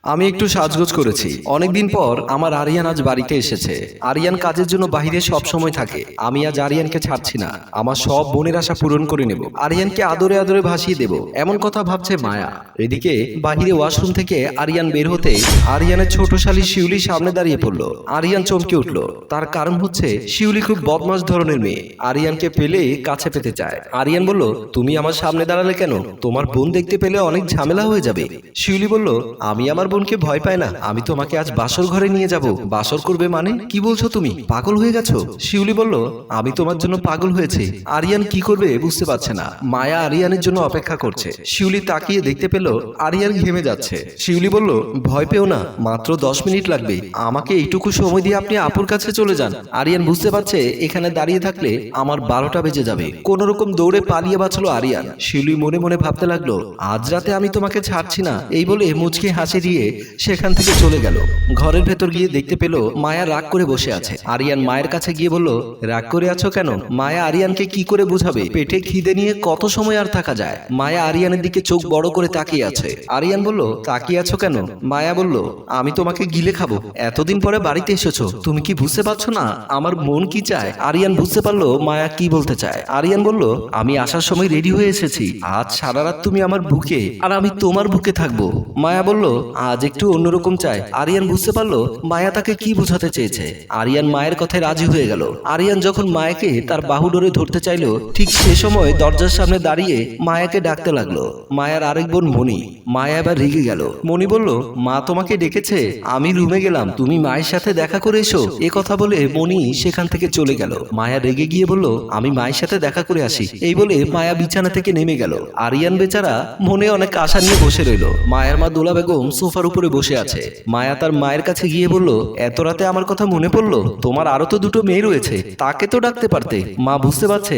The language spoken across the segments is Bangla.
আমি একটু সাজগোজ করেছি। অনেকদিন পর আমার আরিয়ান আজ বাড়িতে এসেছে। আরিয়ান কাজের জন্য বাইরে সব সময় থাকে। আমি আজ আরিয়ানকে ছাড়ছি না। আমার সব বোনের আশা পূরণ করে নেব। আরিয়ানকে আদরে আদরে ভাসিয়ে দেব, এমন কথা ভাবছে মায়া। এদিকে বাহিরে ওয়াশরুম থেকে আরিয়ান বের হতে আরিয়ানের ছোট শালী শিউলি সামনে দাঁড়িয়ে পড়লো। আরিয়ান চমকে উঠল। তার কারণ হচ্ছে শিউলি খুব বদমাশ ধরনের মেয়ে। আরিয়ানকে পেলে কাছে পেতে চায়। আরিয়ান বলল, তুমি আমার সামনে দাঁড়ালে কেন? তোমার বোন দেখতে পেলে অনেক ঝামেলা হয়ে যাবে। শিউলি বলল, আমি আমার বোনকে ভয় পায় না। আমি তোমাকে আজ বাসর ঘরে নিয়ে যাব। বাসর করবে মানে? কি বলছো তুমি? পাগল হয়ে গেছো? শিউলি বলল, আমি তোমার জন্য পাগল হয়েছি। আরিয়ান কি করবে বুঝতে পারছে না। মায়া আরিয়ানের জন্য অপেক্ষা করছে। শিউলি তাকিয়ে দেখতে পেল আরিয়ান ঘেমে যাচ্ছে। শিউলি বলল, ভয় পেও না, মাত্র 10 মিনিট লাগবে। আমাকে এইটুকু সময় দিয়ে আপনি আপুর কাছে চলে যান। আরিয়ান বুঝতে পারছে এখানে দাঁড়িয়ে থাকলে আমার 12টা বেজে যাবে। কোন রকম দৌড়ে পালিয়ে বাঁচলো আরিয়ান। শিউলি মনে মনে ভাবতে লাগলো, আজ রাতে আমি তোমাকে ছাড়ছি না। এই বলে মুচকি হাসি দিয়ে সেখান থেকে চলে গেল। ঘরের ভেতর গিয়ে দেখতে পেল মায়া রাগ করে বসে আছে। আরিয়ান মায়ের কাছে গিয়ে বলল, রাগ করে আছো কেন? মায়া আরিয়ানকে কি করে বুঝাবে? পেটে খিদে নিয়ে কত সময় আর থাকা যায়? মায়া আরিয়ানের দিকে চোখ বড় করে তাকিয়ে আছে। আরিয়ান বলল, তাকিয়ে আছো কেন? মায়া বলল, আমি তোমাকে গিলে খাবো। এতদিন পরে বাড়িতে এসেছো, তুমি কি বুঝতে পারছো না আমার মন কি চায়? আরিয়ান বুঝতে পারলো মায়া কি বলতে চায়। আরিয়ান বলল, আমি আসার সময় রেডি হয়ে এসেছি। আজ সারা রাত তুমি আমার বুকে আর আমি তোমার বুকে থাকবো। মায়া বলল, আজ একটু অন্যরকম চাই। আরিয়ান বুঝতে পারলো মায়া তাকে কি বোঝাতে চেয়েছে। আরিয়ান মায়ের কথায় রাজি হয়ে গেল। আরিয়ান যখন মায়াকে তার বাহু ডোরে ধরতে চাইলো, ঠিক সে সময় দরজার সামনে দাঁড়িয়ে মায়াকে ডাকতে লাগলো মায়ার আরেক বোন মণি। মায়া এবার রেগে গেল। মণি বলল, মা তোমাকে ডেকেছে, আমি রুমে গেলাম, তুমি মায়ের সাথে দেখা করে এসো। এ কথা বলে মণি সেখান থেকে চলে গেল। মায়া রেগে গিয়ে বলল, আমি মায়ের সাথে দেখা করে আসি। এই বলে মায়া বিছানা থেকে নেমে গেল। আরিয়ান বেচারা মনে অনেক আশা নিয়ে বসে রইল। মায়ের মা দোলা বেগম সোফার উপরে বসে আছে। মায়া তার মায়ের কাছে গিয়ে বলল, এত রাতে আমার কথা মনে পড়লো? তোমার আরো তো দুটো মেয়ে রয়েছে, তাকে তো ডাকতে পারতে। মা বুঝতে পারছে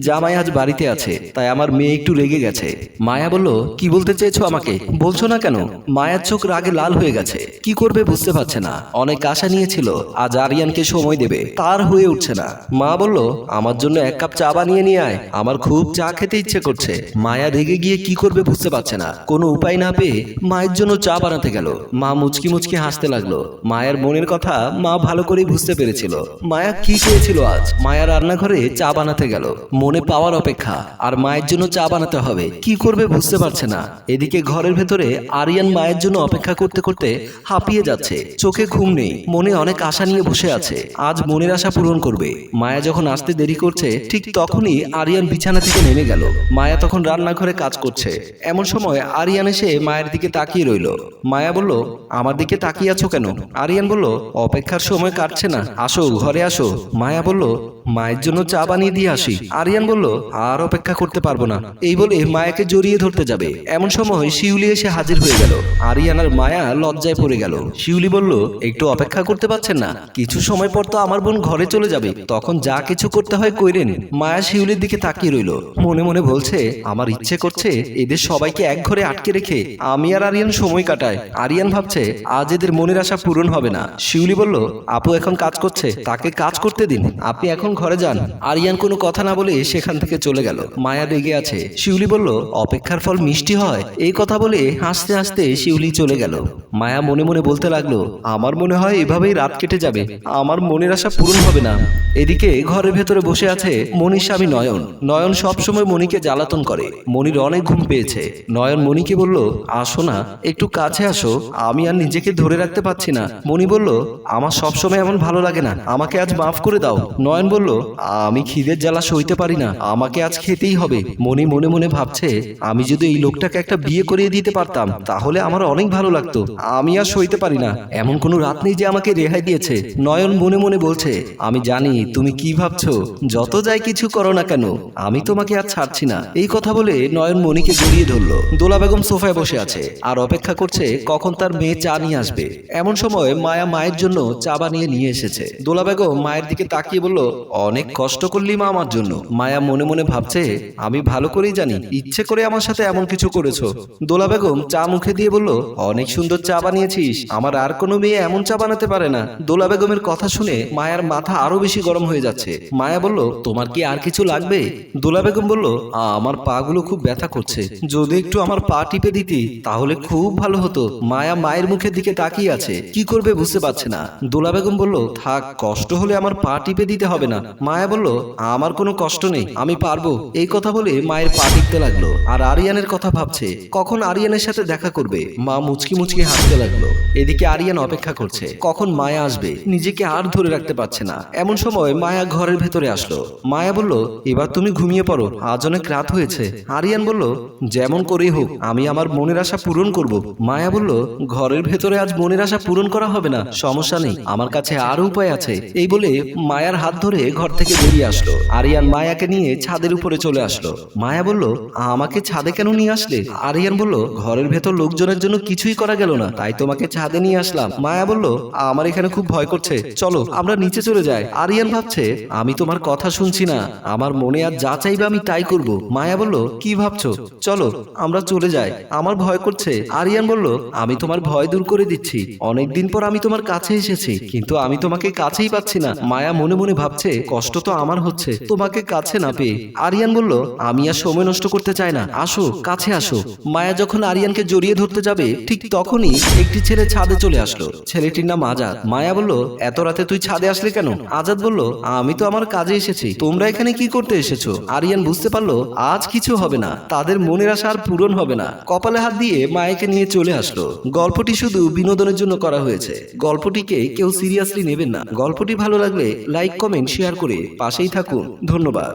জামাই আজ বাড়িতে আছে, তাই আমার মেয়ে একটু রেগে গেছে। মায়া বলল, কি বলতে চেয়েছো আমাকে? বলছো না কেন? মায়ের চোখ রাগে লাল হয়ে গেছে। কি করবে বুঝতে পারছে না। অনেক আশা নিয়েছিল আজ আরিয়ানকে সময় দেবে, তার হয়ে উঠছে না। মা বলল, আমার জন্য 1 কাপ চা বানিয়ে নিয়ে আয়, আমার খুব চা খেতে ইচ্ছে করছে। মায়া রেগে গিয়ে কি করবে বুঝতে পারছে না। কোনো উপায় না পেয়ে মায়ের জন্য চা বানাতে গেল। মা মুচকি মুচকি হাসতে লাগলো। মায়ের বোনের কথা মা ভালো করেই বুঝতে পেরেছিল মায়া কি চেয়েছিল। আজ মায়া রান্নাঘরে চা বানাতে গেল, মনে পাওয়ার অপেক্ষা, আর মায়ের জন্য চা বানাতে হবে। কি করবে বুঝতে পারছে না। এদিকে ঘরের ভেতরে আরিয়ান মায়ের জন্য অপেক্ষা করতে করতে হাঁপিয়ে যাচ্ছে। চোখে ঘুম নেই, মনে অনেক আশা নিয়ে বসে আছে। আজ মনের আশা পূরণ করবে। মায়া যখন আসতে দেরি করছে, ঠিক তখনই আরিয়ান বিছানা থেকে নেমে গেল। মায়া তখন রান্নাঘরে কাজ করছে। এমন সময় আরিয়ান এসে মায়ের দিকে তাকিয়ে রইল। মায়া বলল, আমার দিকে তাকিয়ে আছো কেন? আরিয়ান বলল, অপেক্ষার সময় কাটছে না, আসো ঘরে আসো। মায়া বলল, মায়ের জন্য চা বানিয়ে দিয়ে আসি। আরিয়ান বলল, আর অপেক্ষা করতে পারবো না। এই বলে মায়াকে জড়িয়ে ধরতে যাবে, এমন সময় শিউলি এসে হাজির হয়ে গেল। আরিয়ান আর মায়া লজ্জায় পড়ে গেল। শিউলি বলল, একটু অপেক্ষা করতে পারছেন না? কিছু সময় পর তো আমার বোন ঘরে চলে যাবে, তখন যা কিছু করতে হয় কইরেন। মায়া শিউলির দিকে তাকিয়ে রইল। মনে মনে বলছে, আমার ইচ্ছে করছে এদের সবাইকে এক ঘরে আটকে রেখে আমি আর আরিয়ান সময় কাটায়। আরিয়ান ভাবছে আজ এদের মনের আশা পূরণ হবে না। শিউলি বলল, আপু এখন কাজ করছে, তাকে কাজ করতে দিন, আপনি এখন ঘরে যান। আরিয়ান কোনো কথা না বলে সেখান থেকে চলে গেল। মায়া রেগে আছে। শিউলি বলল, অপেক্ষার ফল মিষ্টি হয়। এই কথা বলে হাসতে হাসতে শিউলি চলে গেল। মায়া মনে মনে বলতে লাগলো, আমার মনে হয় এভাবেই রাত কেটে যাবে, আমার মনের আশা পূরণ হবে না। এদিকে ঘরের ভেতরে বসে আছে মনির স্বামী নয়ন। নয়ন সবসময় মনিকে জ্বালাতন করে। মনির অনেক ঘুম পেয়েছে। নয়ন মনিকে বলল, আসো না, একটু কাছে আসো, আমি আর নিজেকে ধরে রাখতে পারছি না। মনি বলল, আমার সবসময় এমন ভালো লাগে না, আমাকে আজ মাফ করে দাও। নয়ন বলল, আমি খিদের জ্বালা সইতে পারি না, আমাকে আজ খেতেই হবে। মনি মনে মনে ভাবছে, আমি যদি এই লোকটাকে একটা বিয়ে করিয়ে দিতে পারতাম তাহলে আমার অনেক ভালো লাগতো। আমি আর সইতে পারি না, এমন কোনো রাত নেই যে আমাকে রেহাই দিয়েছে। নয়ন মনে মনে বলছে, আমি জানি তুমি কি ভাবছো, যত যাই কিছু করো না কেন, আমি তোমাকে আর ছাড়ছি না। এই কথা বলে নয়ন মনিকে জড়িয়ে ধরলো। দোলা বেগম সোফায় বসে আছে আর অপেক্ষা করছে কখন তার মেয়ে চা নিয়ে আসবে। এমন সময় মায়া মায়ের জন্য চা বানিয়ে নিয়ে এসেছে। দোলা বেগম মায়ের দিকে তাকিয়ে বলল, অনেক কষ্ট করলি মা আমার জন্য। মায়া মনে মনে ভাবছে, আমি ভালো করেই জানি ইচ্ছে করে আমার সাথে এমন কিছু করেছো। দোলা বেগম চা মুখে দিয়ে বলল, অনেক সুন্দর চা বানিয়েছিস, আমার আর কোনো মেয়ে এমন চা বানাতে পারে না। দোলা বেগমের কথা শুনে মায়ার মাথা আরো বেশি গরম হয়ে যাচ্ছে। মায়া বলল, তোমার কি আর কিছু লাগবে? দোলা বেগম বলল, আমার পা গুলো খুব ব্যথা করছে, যদি একটু আমার পা টিপে দিতি তাহলে খুব ভালো হতো। মায়া মায়ের মুখের দিকে তাকিয়ে আছে, কি করবে বুঝতে পারছে না। দোলা বেগম বলল, থাক, কষ্ট হলে আমার পা টিপে দিতে হবে না। মায়া বলল, আমার কোনো কষ্ট নেই, আমি পারবো। এই কথা বলে মায়ের পা টিপতে লাগলো আর আরিয়ানের কথা ভাবছে, কখন আরিয়ানের সাথে দেখা করবে। মা মুচকি মুচকি হাসতে লাগলো। এদিকে আরিয়ান অপেক্ষা করছে কখন মায়া আসবে, নিজেকে আর ধরে রাখতে পারছে না। এমন সময় মায়া ঘরের ভেতরে আসলো। মায়া বলল, এবার তুমি ঘুমিয়ে পড়ো, আজ অনেক রাত হয়েছে। আরিয়ান বলল, যেমন করেই হোক আমি আমার মনের আশা পূরণ করব। মায়া বলল, ঘরের ভেতরে আজ মনের আশা পূরণ করা হবে না, সমস্যা নেই, আমার কাছে আরো উপায় আছে। এই বলে মায়ার হাত ধরে ঘর থেকে বেরিয়ে আসলো। আরিয়ান মায়াকে নিয়ে ছাদের উপরে চলে আসলো। মায়া বলল, আমাকে ছাদে কেন নিয়ে আসলে? আরিয়ান বলল, ঘরের ভেতর লোকজনের জন্য কিছুই করা গেল না, তাই তোমাকে ছাদে নিয়ে আসলাম। মায়া বলল, আমার এখানে খুব ভয় করছে, চলো আমরা নিচে চলে যাই। আরিয়ান ভাবছে, আমি তোমার কথা শুনছি না, আমার মনে আজ যা চাইবে আমি তাই করব। মায়া বলল, কি ভাবছো? চলো আমরা চলে যাই, আমার ভয় করছে। আরিয়ান বলল, আমি তোমার ভয় দূর করে দিচ্ছি, অনেকদিন পর আমি তোমার কাছে এসেছি, কিন্তু আমি তোমাকে কাছেই পাচ্ছি না। মায়া মনে মনে ভাবছে, কষ্ট তো আমার হচ্ছে তোমাকে কাছে না পেয়ে। আরিয়ান বলল, আমি আর সময় নষ্ট করতে চাই না, আসো কাছে আসো। মায়া যখন আরিয়ানকে জড়িয়ে ধরতে যাবে ঠিক তখনই একটি ছেলে ছাদে চলে আসলো। ছেলেটির নাম আজাদ। মায়া বলল, এত রাতে তুই ছাদে আসলি কেন? আজাদ বলল, আমি তো আমার কাজে এসেছি, তোমরা এখানে কি করতে এসেছো? আরিয়ান বুঝতে পারলো আজ কিছু হবে না, তাদের মনের আশা আর পূরণ হবে না। কপালে হাত দিয়ে মায়াকে নিয়ে চলে আসলো। গল্পটি শুধু বিনোদনের জন্য করা হয়েছে, গল্পটিকে কেউ সিরিয়াসলি নেবেন না। গল্পটি ভালো লাগলে লাইক, কমেন্ট, শেয়ার করে পাশেই থাকুন। ধন্যবাদ।